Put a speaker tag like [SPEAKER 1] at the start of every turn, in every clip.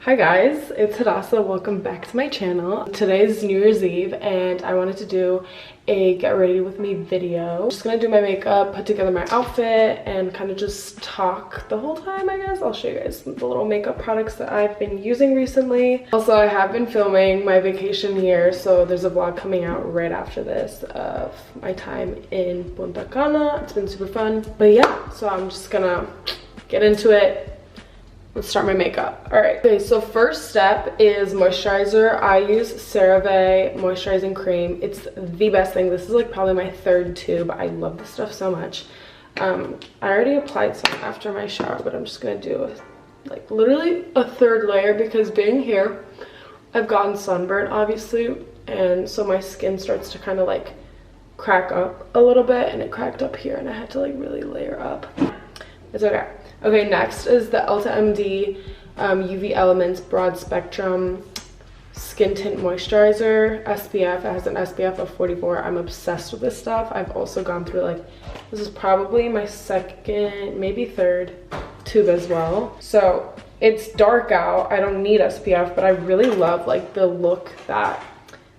[SPEAKER 1] Hi guys, it's Hadassah. Welcome back to my channel. Today's New Year's Eve and I wanted to do a get ready with me video. I'm just gonna do my makeup, put together my outfit, and kind of just talk the whole time, I guess. I'll show you guys the little makeup products that I've been using recently. Also, I have been filming my vacation here, so there's a vlog coming out right after this of my time in Punta Cana. It's been super fun. But yeah, so I'm just gonna get into it. Let's start my makeup. All right, okay, so first step is moisturizer. I use CeraVe Moisturizing Cream. It's the best thing. This is like probably my third tube. I love this stuff so much. I already applied some after my shower, but I'm just gonna do like literally a third layer because being here, I've gotten sunburnt obviously, and so my skin starts to kind of like crack up a little bit, and it cracked up here and I had to like really layer up. It's okay. Okay, next is the Ulta MD UV Elements Broad Spectrum Skin Tint Moisturizer SPF. It has an SPF of 44. I'm obsessed with this stuff. I've also gone through like, this is probably my second, maybe third tube as well. So it's dark out. I don't need SPF, but I really love like the look that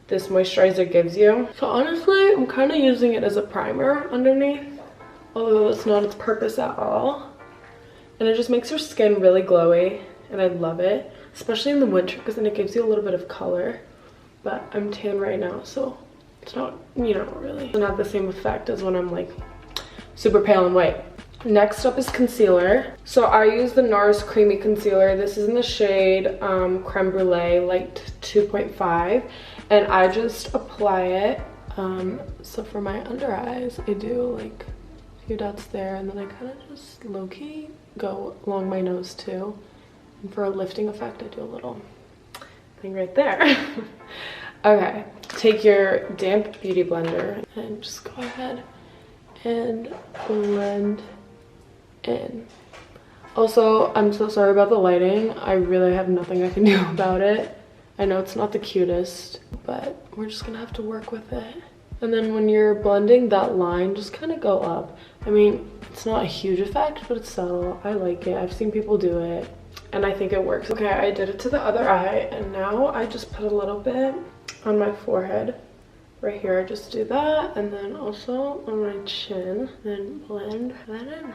[SPEAKER 1] this moisturizer gives you. So honestly, I'm kind of using it as a primer underneath, although it's not its purpose at all. And it just makes your skin really glowy, and I love it, especially in the winter because then it gives you a little bit of color. But I'm tan right now, so it's not, you know, really, it's not the same effect as when I'm like super pale and white. Next up is concealer. So I use the Nars Creamy Concealer. This is in the shade Creme Brulee Light 2.5, and I just apply it. So for my under eyes, I do like a few dots there, and then I kind of just low-key go along my nose too, and for a lifting effect I do a little thing right there. Okay, take your damp beauty blender and just go ahead and blend in. Also, I'm so sorry about the lighting. I really have nothing I can do about it. I know it's not the cutest, but we're just gonna have to work with it. And then when you're blending that line, just kind of go up. I mean, it's not a huge effect, but it's subtle. I like it. I've seen people do it, and I think it works. Okay, I did it to the other eye, and now I just put a little bit on my forehead. Right here, I just do that, and then also on my chin, and blend that in.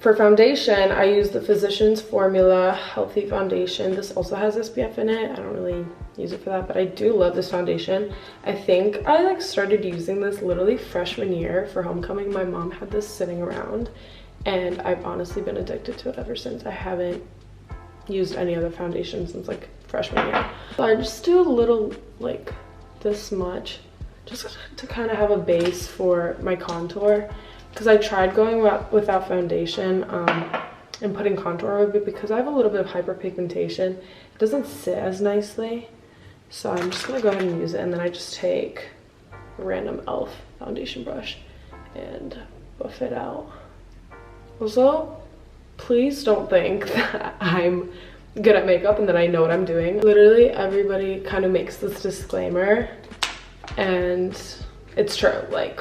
[SPEAKER 1] For foundation, I use the Physicians Formula Healthy Foundation. This also has SPF in it. I don't really use it for that, but I do love this foundation. I think I like started using this literally freshman year for homecoming. My mom had this sitting around, and I've honestly been addicted to it ever since. I haven't used any other foundation since like freshman year. So I just do a little like this much, just to kind of have a base for my contour. Because I tried going without foundation and putting contour over it, because I have a little bit of hyperpigmentation. It doesn't sit as nicely. So I'm just going to go ahead and use it. And then I just take a random e.l.f. foundation brush and buff it out. Also, please don't think that I'm good at makeup and that I know what I'm doing. Literally, everybody kind of makes this disclaimer. And it's true. Like,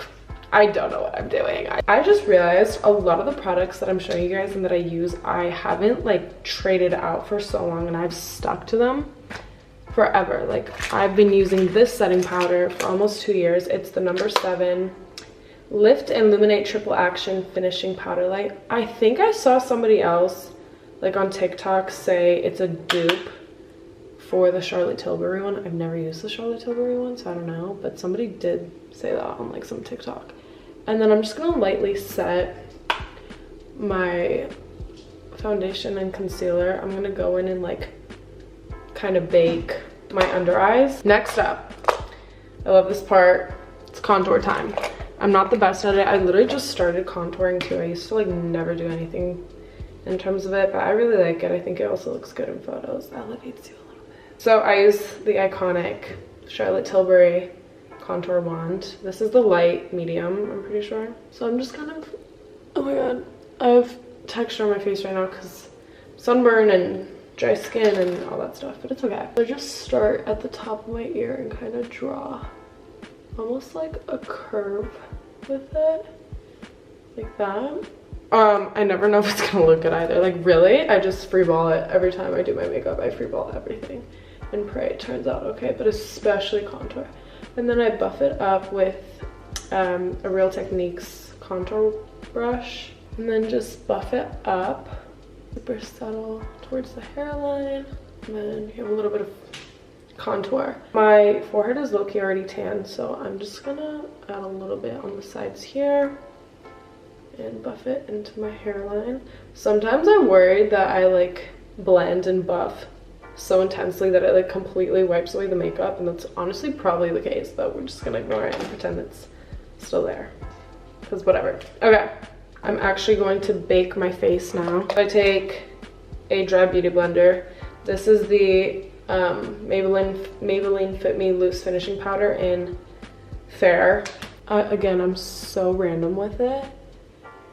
[SPEAKER 1] I don't know what I'm doing. I just realized a lot of the products that I'm showing you guys and that I use, I haven't like traded out for so long, and I've stuck to them forever. Like, I've been using this setting powder for almost 2 years. It's the number 7 Lift and Luminate Triple Action Finishing Powder Light. I think I saw somebody else like on TikTok say it's a dupe for the Charlotte Tilbury one. I've never used the Charlotte Tilbury one, so I don't know, but somebody did say that on like some TikTok. And then I'm just gonna lightly set my foundation and concealer. I'm gonna go in and like kind of bake my under eyes. Next up, I love this part, it's contour time. I'm not the best at it. I literally just started contouring too. I used to like never do anything in terms of it, but I really like it. I think it also looks good in photos. Elevates you a little bit. So I use the iconic Charlotte Tilbury contour wand. This is the light medium, I'm pretty sure. So I'm just kind of, oh my god, I have texture on my face right now because sunburn and dry skin and all that stuff, but it's okay. I just start at the top of my ear and kind of draw almost like a curve with it, like that. I never know if it's gonna look good either. Like, really? I just freeball it every time I do my makeup. I freeball everything and pray it turns out okay, but especially contour. And then I buff it up with a Real Techniques contour brush, and then just buff it up super subtle towards the hairline. And then you have a little bit of contour. My forehead is low-key already tan, so I'm just gonna add a little bit on the sides here and buff it into my hairline. Sometimes I'm worried that I like blend and buff so intensely that it like completely wipes away the makeup, and that's honestly probably the case, but we're just gonna ignore it and pretend it's still there, because whatever. Okay, I'm actually going to bake my face now. I take a dry beauty blender. This is the Maybelline Fit Me Loose Finishing Powder in Fair. Again, I'm so random with it,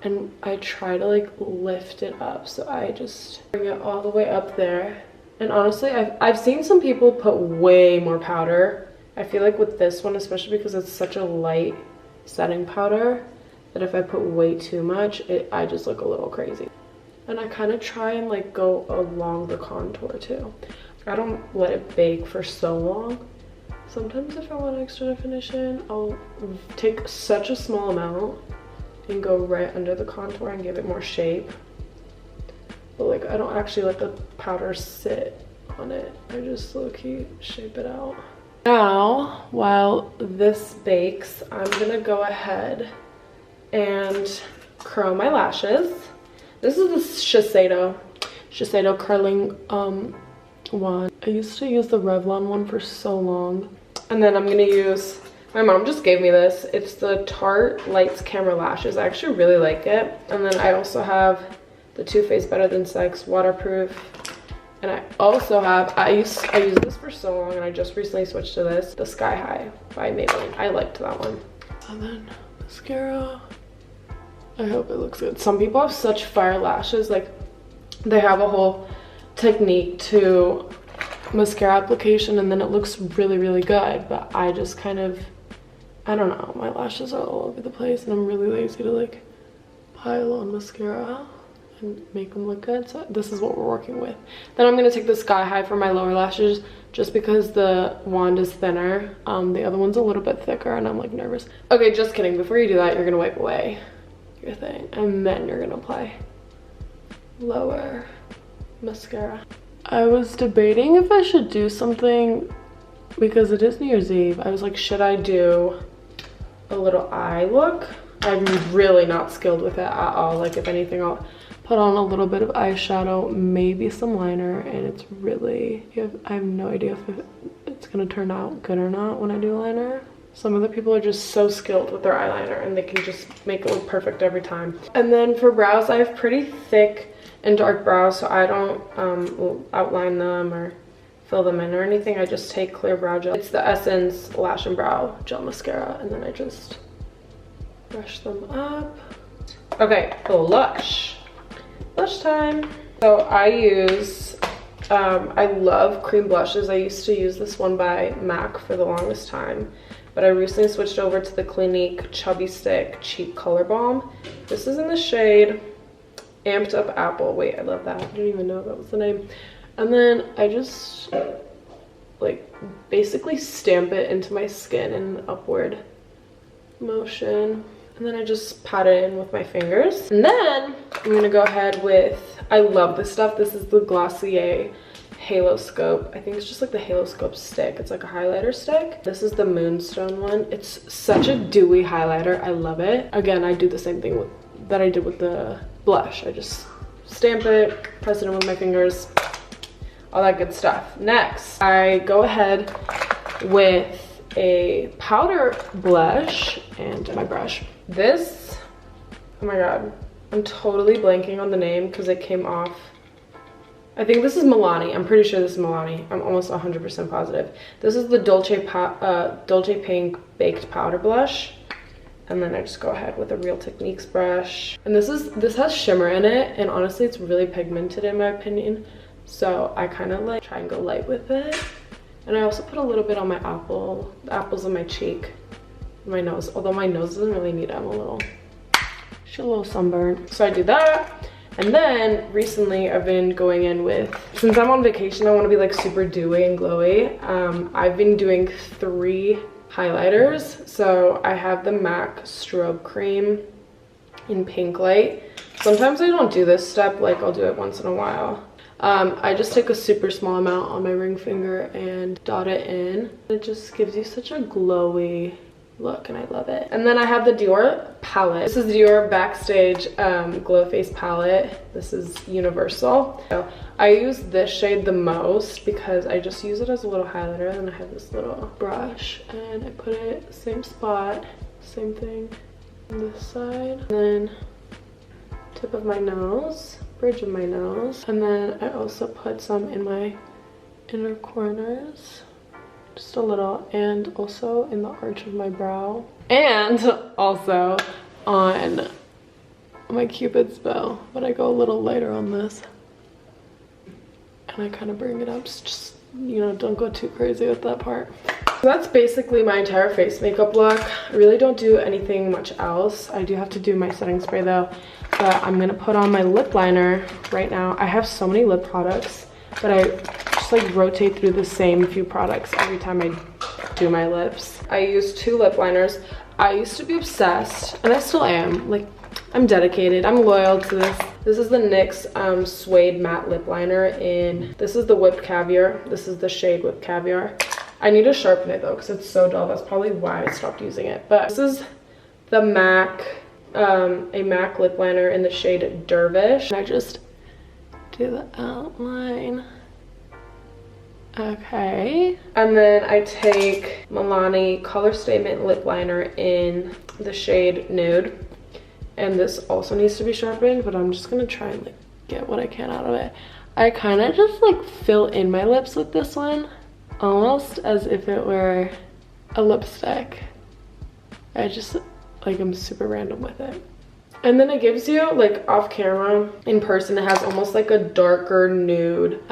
[SPEAKER 1] and I try to like lift it up, so I just bring it all the way up there. And honestly, I've seen some people put way more powder. I feel like with this one, especially because it's such a light setting powder, that if I put way too much, I just look a little crazy. And I kind of try and like go along the contour too. I don't let it bake for so long. Sometimes if I want extra definition, I'll take such a small amount and go right under the contour and give it more shape. But like, I don't actually let the powder sit on it. I just low-key shape it out. Now, while this bakes, I'm gonna go ahead and curl my lashes. This is the Shiseido curling one. I used to use the Revlon one for so long. And then I'm gonna use, my mom just gave me this. It's the Tarte Lights Camera Lashes. I actually really like it. And then I also have the Too Faced Better Than Sex waterproof. And I also have, I used this for so long, and I just recently switched to this, the Sky High by Maybelline. I liked that one. And then mascara. I hope it looks good. Some people have such fire lashes, like they have a whole technique to mascara application, and then it looks really, really good. But I just kind of, I don't know, my lashes are all over the place, and I'm really lazy to like pile on mascara and make them look good. So this is what we're working with. Then I'm gonna take the Sky High for my lower lashes, just because the wand is thinner. The other one's a little bit thicker, and I'm like nervous. Okay, just kidding. Before you do that, you're gonna wipe away your thing, and then you're gonna apply lower mascara. I was debating if I should do something, because it is New Year's Eve. I was like, should I do a little eye look? I'm really not skilled with it at all. Like, if anything, I'll put on a little bit of eyeshadow, maybe some liner, and it's really, I have no idea if it's gonna turn out good or not when I do liner. Some other people are just so skilled with their eyeliner, and they can just make it look perfect every time. And then for brows, I have pretty thick and dark brows, so I don't outline them or fill them in or anything. I just take clear brow gel. It's the Essence Lash and Brow Gel Mascara, and then I just brush them up. Okay, Lush time. So I use, I love cream blushes. I used to use this one by MAC for the longest time, but I recently switched over to the Clinique Chubby Stick Cheek Color Balm. This is in the shade Amped Up Apple. Wait, I love that. I didn't even know that was the name. And then I just like basically stamp it into my skin in an upward motion. And then I just pat it in with my fingers. And then I'm gonna go ahead with, I love this stuff. This is the Glossier Halo Scope. I think it's just like the Halo Scope stick. It's like a highlighter stick. This is the Moonstone one. It's such a dewy highlighter. I love it. Again, I do the same thing that I did with the blush. I just stamp it, press it in with my fingers, all that good stuff. Next, I go ahead with a powder blush and my brush. This, oh my god, I'm totally blanking on the name because it came off. I think this is Milani. I'm pretty sure this is Milani. I'm almost 100% positive. This is the Dolce Pink Baked Powder Blush. And then I just go ahead with a Real Techniques brush. And this has shimmer in it, and honestly it's really pigmented in my opinion. So I kind of like try and go light with it. And I also put a little bit on my the apples on my cheek, my nose. Although my nose doesn't really need it. I'm a little She's a little sunburned. So I do that. And then recently I've been going in with, since I'm on vacation, I want to be like super dewy and glowy. I've been doing 3 highlighters. So I have the MAC Strobe Cream in Pink Light. Sometimes I don't do this step, like I'll do it once in a while. I just take a super small amount on my ring finger and dot it in. It just gives you such a glowy look and I love it. And then I have the Dior palette. This is the Dior Backstage Glow Face palette. This is universal. So I use this shade the most because I just use it as a little highlighter. And then I have this little brush and I put it same spot, same thing on this side. And then tip of my nose, bridge of my nose. And then I also put some in my inner corners. Just a little, and also in the arch of my brow, and also on my Cupid's bow, but I go a little lighter on this and I kind of bring it up. Just, you know, don't go too crazy with that part. So that's basically my entire face makeup look. I really don't do anything much else. I do have to do my setting spray though, but I'm gonna put on my lip liner right now. I have so many lip products, but I just like rotate through the same few products every time I do my lips. I use 2 lip liners. I used to be obsessed, and I still am. Like, I'm dedicated. I'm loyal to this. This is the NYX Suede matte lip liner in, this is the Whipped Caviar. This is the shade Whipped Caviar. I need to sharpen it though because it's so dull. That's probably why I stopped using it. But this is the MAC, a MAC lip liner in the shade Dervish. And I just do the outline. Okay. And then I take Milani Color Statement lip liner in the shade Nude. And this also needs to be sharpened, but I'm just gonna try and like get what I can out of it. I kind of just like fill in my lips with this one, almost as if it were a lipstick. I just like, I'm super random with it. And then it gives you like off camera, in person, it has almost like a darker nude,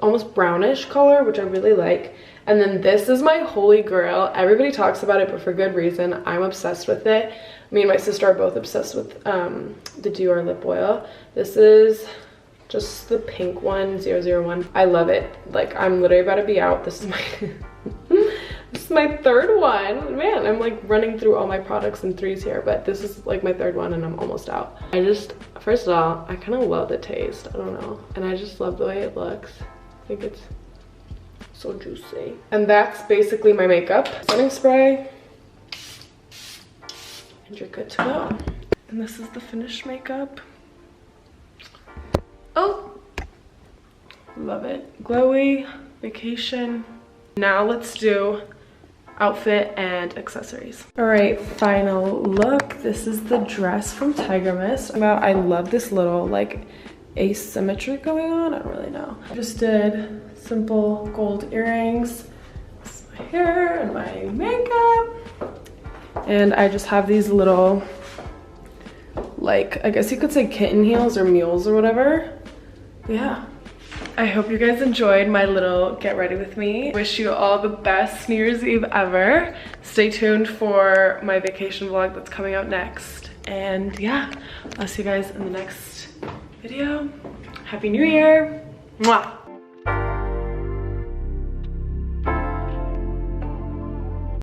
[SPEAKER 1] almost brownish color, which I really like. And then this is my holy grail. Everybody talks about it, but for good reason. I'm obsessed with it. Me and my sister are both obsessed with the Dior lip oil. This is just the pink one, 001. I love it. Like, I'm literally about to be out. This is my this is my 3rd one. Man, I'm like running through all my products in 3s here, but this is like my 3rd one and I'm almost out. I just, first of all, I kind of love the taste. I don't know. And I just love the way it looks. I think it's so juicy. And that's basically my makeup. Setting spray. And you're good to go. And this is the finished makeup. Oh, love it. Glowy, vacation. Now let's do outfit and accessories. All right, final look. This is the dress from Tiger Mist. I love this little like asymmetry going on. I don't really know. I just did simple gold earrings. This is my hair and my makeup. And I just have these little, like, I guess you could say kitten heels or mules or whatever. Yeah. I hope you guys enjoyed my little get ready with me. Wish you all the best New Year's Eve ever. Stay tuned for my vacation vlog that's coming out next. And yeah, I'll see you guys in the next video. Happy New Year. Mwah.